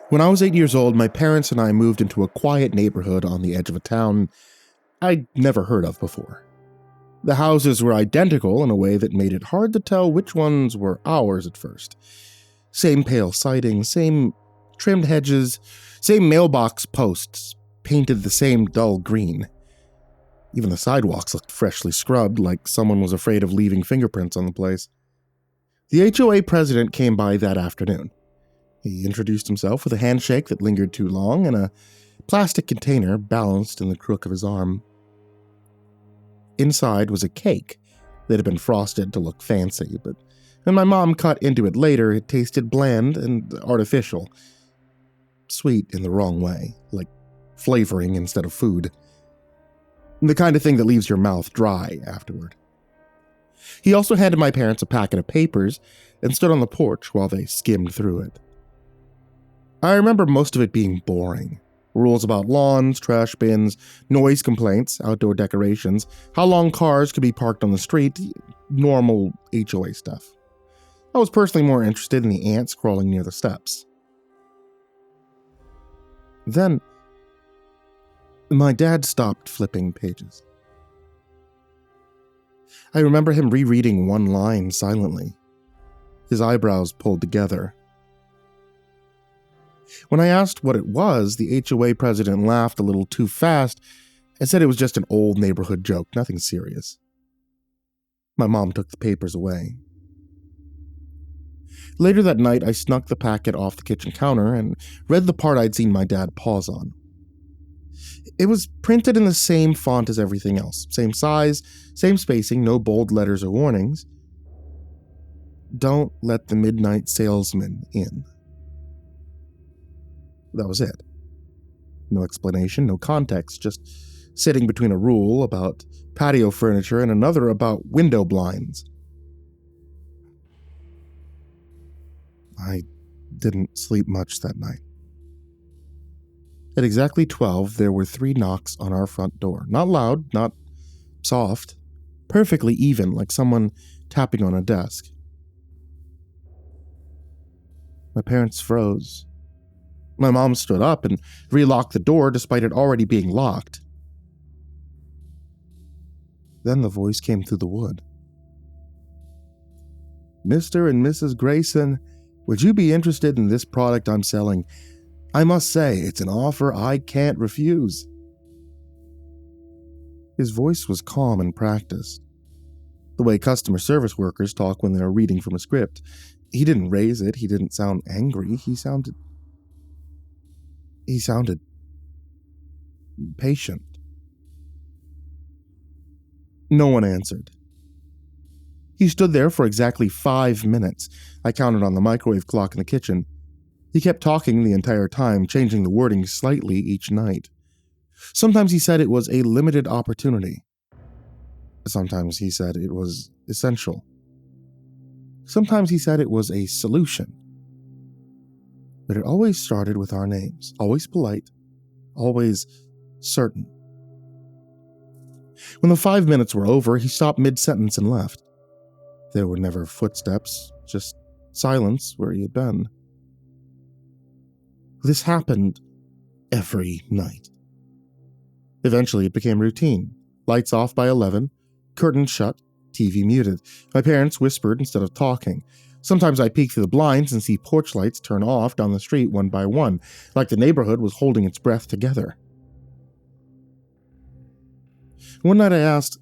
When I was 8 years old, my parents and I moved into a quiet neighborhood on the edge of a town I'd never heard of before. The houses were identical in a way that made it hard to tell which ones were ours at first. Same pale siding, same trimmed hedges, same mailbox posts, painted the same dull green. Even the sidewalks looked freshly scrubbed, like someone was afraid of leaving fingerprints on the place. The HOA president came by that afternoon. He introduced himself with a handshake that lingered too long and a plastic container balanced in the crook of his arm. Inside was a cake that had been frosted to look fancy, but when my mom cut into it later, it tasted bland and artificial. Sweet in the wrong way, like flavoring instead of food. The kind of thing that leaves your mouth dry afterward. He also handed my parents a packet of papers and stood on the porch while they skimmed through it. I remember most of it being boring. Rules about lawns, trash bins, noise complaints, outdoor decorations, how long cars could be parked on the street, normal HOA stuff. I was personally more interested in the ants crawling near the steps. Then, my dad stopped flipping pages. I remember him rereading one line silently, his eyebrows pulled together. When I asked what it was, the HOA president laughed a little too fast and said it was just an old neighborhood joke, nothing serious. My mom took the papers away. Later that night, I snuck the packet off the kitchen counter and read the part I'd seen my dad pause on. It was printed in the same font as everything else, same size, same spacing, no bold letters or warnings. Don't let the midnight salesman in. That was it. No explanation, no context, just sitting between a rule about patio furniture and another about window blinds. I didn't sleep much that night. At exactly 12, there were 3 knocks on our front door. Not loud, not soft, perfectly even, like someone tapping on a desk. My parents froze. My mom stood up and relocked the door despite it already being locked. Then the voice came through the wood. Mr. and Mrs. Grayson, would you be interested in this product I'm selling? I must say, it's an offer I can't refuse. His voice was calm and practiced, the way customer service workers talk when they're reading from a script. He didn't raise it, he didn't sound angry, he sounded patient. No one answered. He stood there for exactly 5 minutes. I counted on the microwave clock in the kitchen. He kept talking the entire time, changing the wording slightly each night. Sometimes he said it was a limited opportunity. Sometimes he said it was essential. Sometimes he said it was a solution. But it always started with our names, always polite, always certain. When the 5 minutes were over, he stopped mid-sentence and left. There were never footsteps, just silence where he had been. This happened every night. Eventually, it became routine. Lights off by 11, curtains shut, TV muted. My parents whispered instead of talking. Sometimes I peek through the blinds and see porch lights turn off down the street one by one, like the neighborhood was holding its breath together. One night I asked,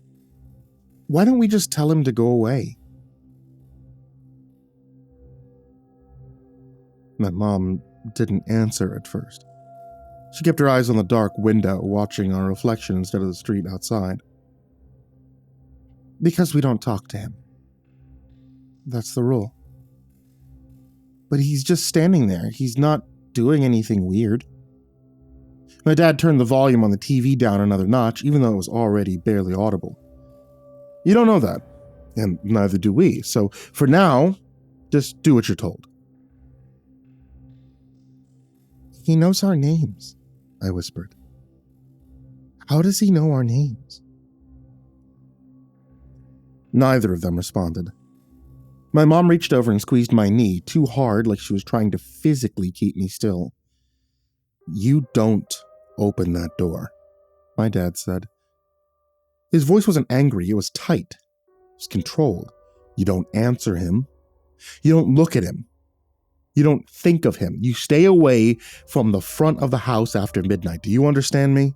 why don't we just tell him to go away? My mom didn't answer at first. She kept her eyes on the dark window, watching our reflection instead of the street outside. Because we don't talk to him. That's the rule. But he's just standing there. He's not doing anything weird. My dad turned the volume on the TV down another notch, even though it was already barely audible. You don't know that, and neither do we, so for now, just do what you're told. He knows our names, I whispered. How does he know our names? Neither of them responded. My mom reached over and squeezed my knee too hard, like she was trying to physically keep me still. You don't open that door, my dad said. His voice wasn't angry, it was tight. It was controlled. You don't answer him. You don't look at him. You don't think of him. You stay away from the front of the house after midnight. Do you understand me?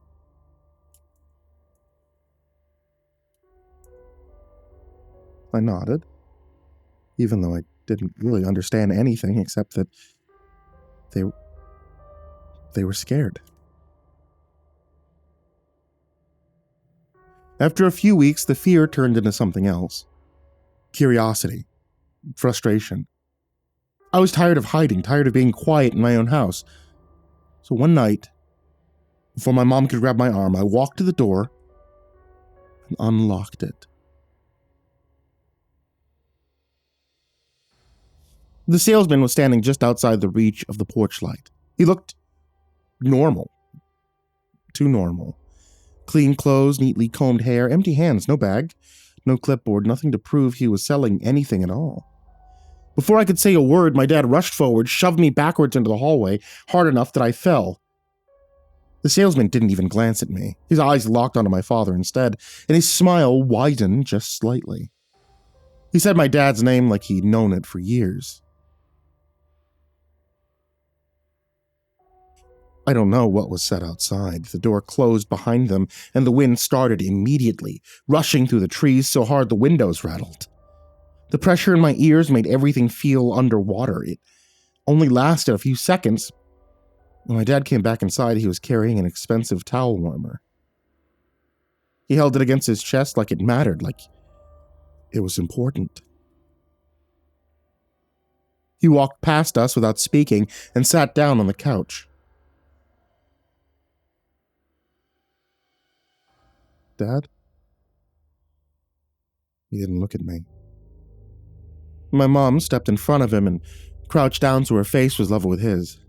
I nodded, even though I didn't really understand anything except that they were scared. After a few weeks, the fear turned into something else. Curiosity. Frustration. I was tired of hiding, tired of being quiet in my own house. So one night, before my mom could grab my arm, I walked to the door and unlocked it. The salesman was standing just outside the reach of the porch light. He looked normal. Too normal. Clean clothes, neatly combed hair, empty hands, no bag, no clipboard, nothing to prove he was selling anything at all. Before I could say a word, my dad rushed forward, shoved me backwards into the hallway, hard enough that I fell. The salesman didn't even glance at me. His eyes locked onto my father instead, and his smile widened just slightly. He said my dad's name like he'd known it for years. I don't know what was said outside. The door closed behind them, and the wind started immediately, rushing through the trees so hard the windows rattled. The pressure in my ears made everything feel underwater. It only lasted a few seconds. When my dad came back inside, he was carrying an expensive towel warmer. He held it against his chest like it mattered, like it was important. He walked past us without speaking and sat down on the couch. Dad? He didn't look at me. My mom stepped in front of him and crouched down so her face was level with his.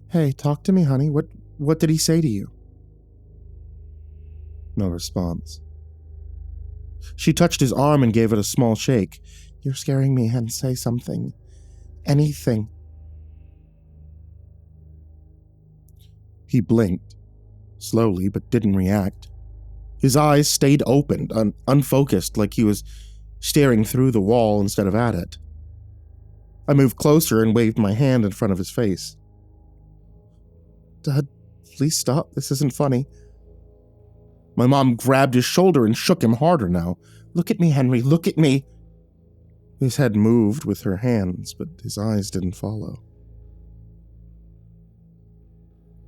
Hey, talk to me, honey. What did he say to you? No response. She touched his arm and gave it a small shake. You're scaring me, Hen. Say something. Anything. He blinked, slowly, but didn't react. His eyes stayed open, unfocused, like he was staring through the wall instead of at it. I moved closer and waved my hand in front of his face. Dad, please stop. This isn't funny. My mom grabbed his shoulder and shook him harder now. Look at me, Henry. Look at me. His head moved with her hands, but his eyes didn't follow.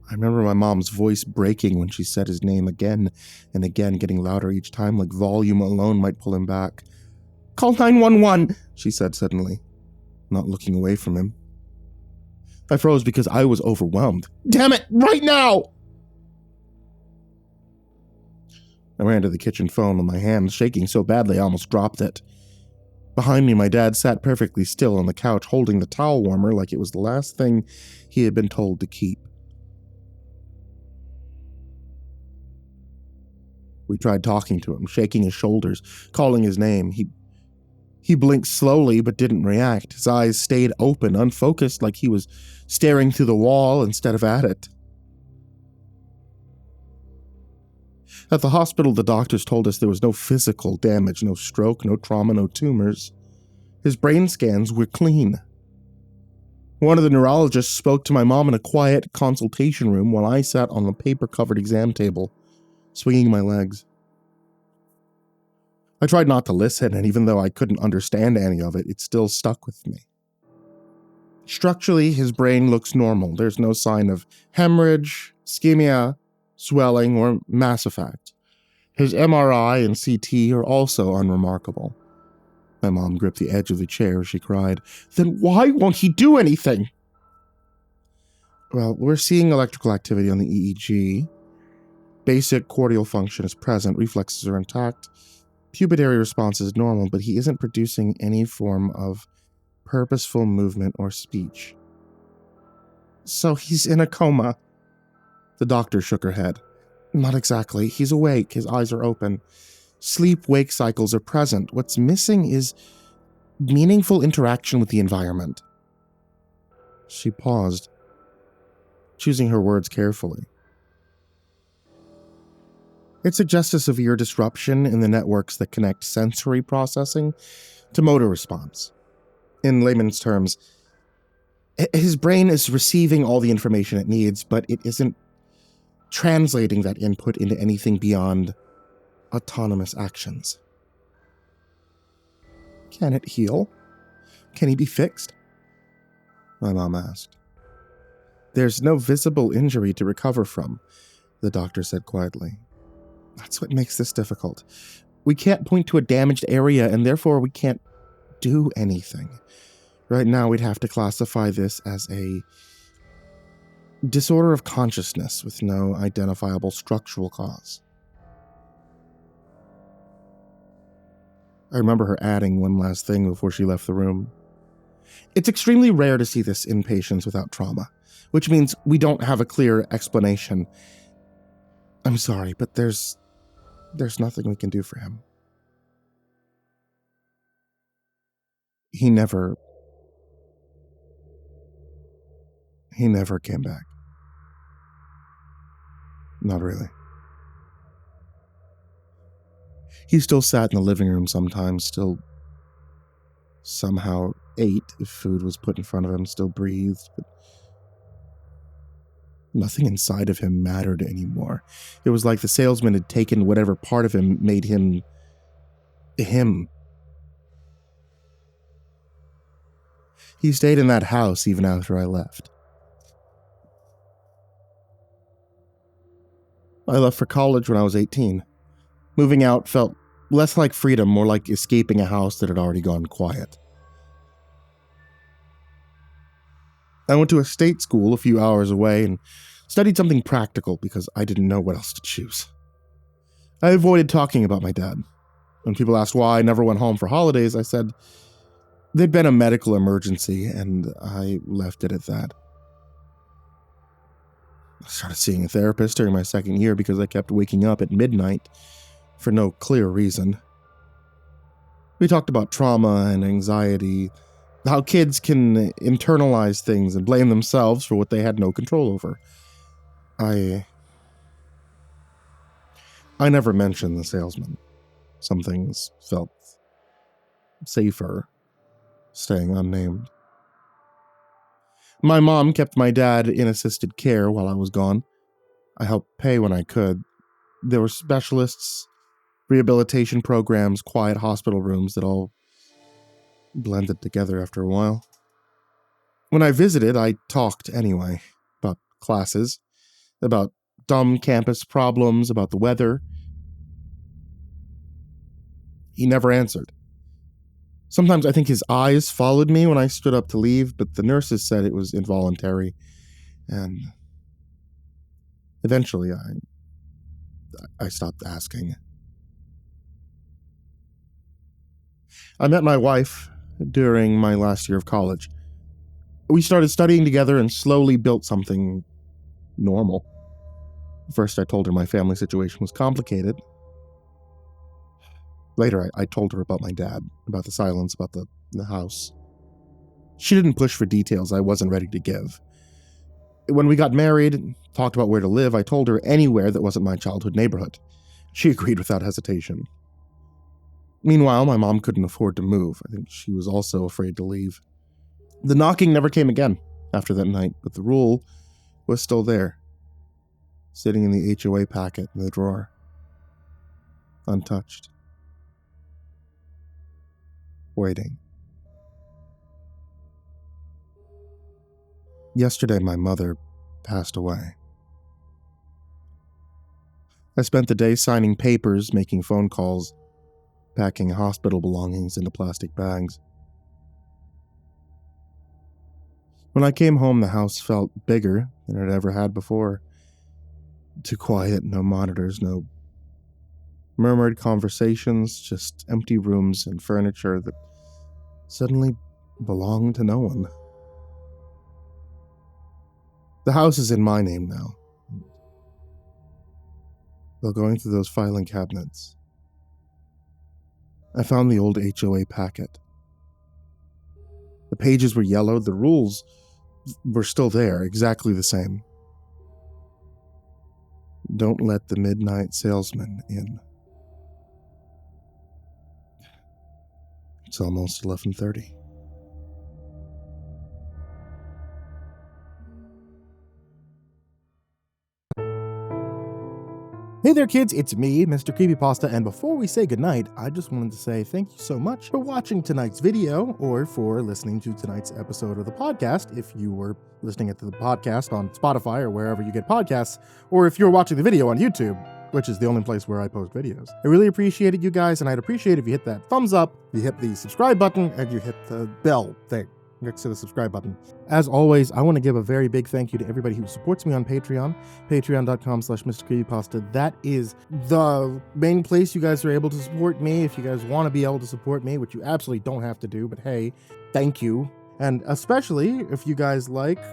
I remember my mom's voice breaking when she said his name again and again, getting louder each time, like volume alone might pull him back. Call 911, she said suddenly, not looking away from him. I froze because I was overwhelmed. Damn it, right now! I ran to the kitchen phone with my hands shaking so badly I almost dropped it. Behind me, my dad sat perfectly still on the couch, holding the towel warmer like it was the last thing he had been told to keep. We tried talking to him, shaking his shoulders, calling his name. He blinked slowly but didn't react. His eyes stayed open, unfocused, like he was staring through the wall instead of at it. At the hospital, the doctors told us there was no physical damage, no stroke, no trauma, no tumors. His brain scans were clean. One of the neurologists spoke to my mom in a quiet consultation room while I sat on a paper-covered exam table, swinging my legs. I tried not to listen, and even though I couldn't understand any of it, it still stuck with me. Structurally, his brain looks normal. There's no sign of hemorrhage, ischemia, swelling, or mass effect. His MRI and CT are also unremarkable. My mom gripped the edge of the chair as she cried, Then why won't he do anything? Well, we're seeing electrical activity on the EEG. Basic cortical function is present, reflexes are intact. Pupillary response is normal, but he isn't producing any form of purposeful movement or speech. So he's in a coma. The doctor shook her head. Not exactly. He's awake. His eyes are open. Sleep-wake cycles are present. What's missing is meaningful interaction with the environment. She paused. choosing her words carefully. It suggests a severe disruption in the networks that connect sensory processing to motor response. In layman's terms, his brain is receiving all the information it needs, but it isn't translating that input into anything beyond autonomous actions. Can it heal? Can he be fixed? My mom asked. There's no visible injury to recover from, the doctor said quietly. That's what makes this difficult. We can't point to a damaged area, and therefore we can't do anything. Right now, we'd have to classify this as a disorder of consciousness with no identifiable structural cause. I remember her adding one last thing before she left the room. It's extremely rare to see this in patients without trauma, which means we don't have a clear explanation. I'm sorry, but there's nothing we can do for him. He never came back. Not really. He still sat in the living room sometimes, still somehow ate if food was put in front of him, still breathed, but nothing inside of him mattered anymore. It was like the salesman had taken whatever part of him made him him. He stayed in that house even after I left. I left for college when I was 18. Moving out felt less like freedom, more like escaping a house that had already gone quiet. I went to a state school a few hours away and studied something practical because I didn't know what else to choose. I avoided talking about my dad. When people asked why I never went home for holidays, I said there'd been a medical emergency, and I left it at that. I started seeing a therapist during my second year because I kept waking up at midnight for no clear reason. We talked about trauma and anxiety, how kids can internalize things and blame themselves for what they had no control over. I never mentioned the salesman. Some things felt safer staying unnamed. My mom kept my dad in assisted care while I was gone. I helped pay when I could. There were specialists, rehabilitation programs, quiet hospital rooms that all blended together after a while. When I visited, I talked anyway, about classes, about dumb campus problems, about the weather. He never answered. Sometimes I think his eyes followed me when I stood up to leave, but the nurses said it was involuntary, and eventually I stopped asking. I met my wife during my last year of college. We started studying together and slowly built something normal. First, I told her my family situation was complicated. Later, I told her about my dad, about the silence, about the house. She didn't push for details I wasn't ready to give. When we got married and talked about where to live, I told her anywhere that wasn't my childhood neighborhood. She agreed without hesitation. Meanwhile, my mom couldn't afford to move. I think she was also afraid to leave. The knocking never came again after that night, but the rule was still there, sitting in the HOA packet in the drawer, untouched. Waiting. Yesterday, my mother passed away. I spent the day signing papers, making phone calls, packing hospital belongings into plastic bags. When I came home, the house felt bigger than it ever had before. Too quiet, no monitors, no murmured conversations, just empty rooms and furniture that suddenly belonged to no one. The house is in my name now. While going through those filing cabinets, I found the old HOA packet. The pages were yellowed, the rules were still there, exactly the same. Don't let the midnight salesman in. It's almost 11:30. Hey there kids, it's me, MrCreepyPasta, and before we say goodnight, I just wanted to say thank you so much for watching tonight's video, or for listening to tonight's episode of the podcast, if you were listening to the podcast on Spotify or wherever you get podcasts, or if you're watching the video on YouTube, which is the only place where I post videos. I really appreciate it, you guys, and I'd appreciate if you hit that thumbs up, you hit the subscribe button, and you hit the bell thing next to the subscribe button. As always, I want to give a very big thank you to everybody who supports me on Patreon, patreon.com/MrCreepyPasta. That is the main place you guys are able to support me if you guys want to be able to support me, which you absolutely don't have to do, but hey, thank you. And especially if you guys like,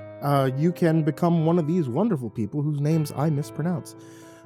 you can become one of these wonderful people whose names I mispronounce.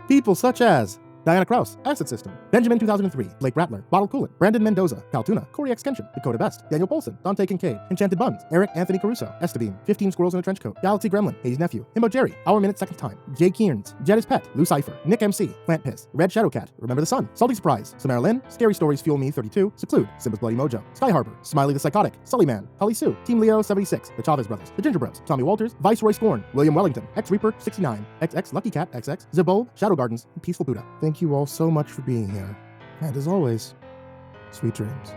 People such as Diana Kraus, AcidSystem, Benjamin 2003, Blake Rattler, Bottle Coolant, Brandon Mendoza, Caltuna, CoryxKenshin, Dakota Best, Daniel Poulsen, Dante Kinkade, Enchanted Buns, Eric Anthony Caruso, Estebean, 15 Squirrels in a Trench Coat, Galaxy Gremlin, Hades Nephew, himbojerry, Our Minute Second Time, Jay Kearns, Jed is Pet, Lou Cypher, Nick MC, Plant Piss, Red Shadow Cat, Remember the Sun, Salty Surprise, Samara Lynn, Scary Stories Fuel Me 32, Seclude, Simba's Bloody Mojo, Sky Harbor, Smiley the Psychotic, Sully Man, Holly Sue, Team Leo 76, The Chavez Brothers, The Ginger Bros, Tommy Walters, Viceroy Scorn, William Wellington, X Reaper 69, XX Lucky Cat XX, Zabold, Shadow Gardens, and Peaceful Buddha. Thank you all so much for being here. And as always, sweet dreams.